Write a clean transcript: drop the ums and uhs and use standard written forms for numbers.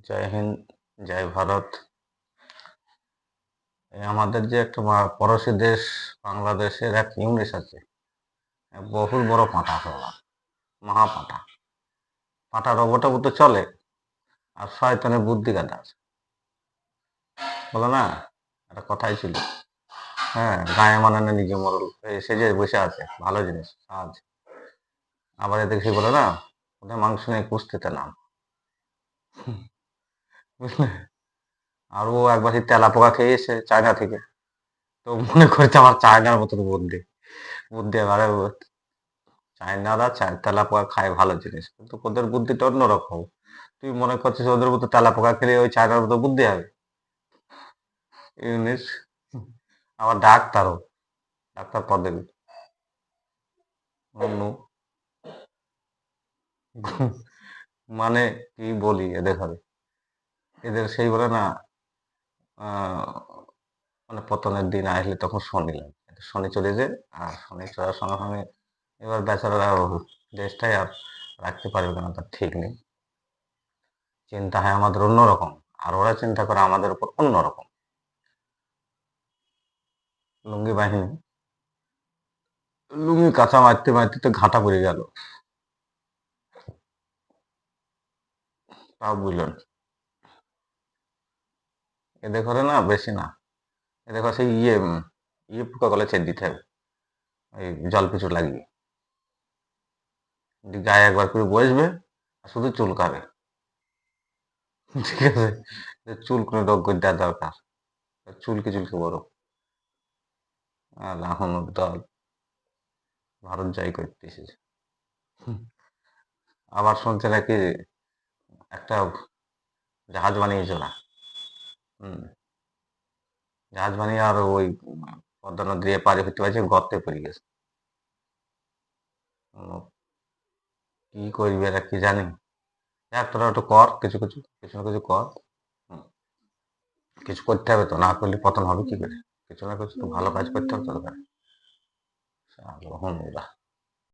জয় হিন্দ, জয় ভারত। আমাদের যে একটা পড়োশী দেশ বাংলাদেশের এক ইংলিশ আছে, বহু বড় পাঁঠা সবার, মহাপাঁঠা। পাঁঠা রবটা তো চলে, আর শয়তানের বুদ্ধি গাদা আছে, বলো না? একটা কথাই ছিল, হ্যাঁ, গায়ে মানে না নিজে মরল, সে যে বসে আছে ভালো জিনিস আজ। আবার এদের সে বলে না, ওদের মাংস নিয়ে কুস্তিতে নাম, বুঝলে? আর ও একবার সেই তেলা পোকা খেয়েছে চায়না থেকে, তো মনে করছে আমার চায়নার মতন বুদ্ধি বুদ্ধি এবারে চায়নারা তেলা পোকা খায় ভালো জিনিস, কিন্তু ওদের বুদ্ধিটা অন্যরকম। তুই মনে করছিস ওদের মতো তেলা পোকা খেলে ওই চায়নার মতো বুদ্ধি হবে? ইউনিস আবার ডাক্তারও, ডাক্তার পদবী অন্য। মানে কি বলি, এদের হবে, এদের সেই বলে না, মানে পতনের দিন আসলে তখন শনি লাগে, শনি চলে যায়। আর শনি চলার সঙ্গে সঙ্গে এবার বেচারারা দেশটাই আর রাখতে পারবে কিনা তার ঠিক নেই। চিন্তা হয় আমাদের অন্যরকম, আর ওরা চিন্তা করে আমাদের উপর অন্যরকম। লুঙ্গি বাহিনী, লুঙ্গি কাঁচা মারতে মারতে তো ঘাটা পড়ে গেল, তাও বুঝলেন। এদের ঘরে না বেশি না, এদের ঘরে সেই ইয়ে পোকা গলে ছেড়ে দিতে হবে, ওই জল পিছু লাগিয়ে গায়ে একবার করে বসবে আর শুধু চুলকাবে, ঠিক আছে? চুল কোনো রোগ করে দেওয়া দরকার, চুলকে চুলকে বড়। আর এখন দল ভারত জয় করতেছে। আবার শুনছে নাকি একটা জাহাজ বানিয়েছে ওরা, হুম, জাহাজ বানিয়ে আর ওই পদ্মা নদী দিয়ে পাড়ি হতে পারছে, গর্তে পড়ে গেছে। কি করবি এরা কি জানি। দেখ তোরা একটু কর, কিছু না কিছু কর। হুম, কিছু করতে হবে তো, না করলে পতন হবে কি করে? কিছু না কিছু তো ভালো কাজ করতে হবে তোর।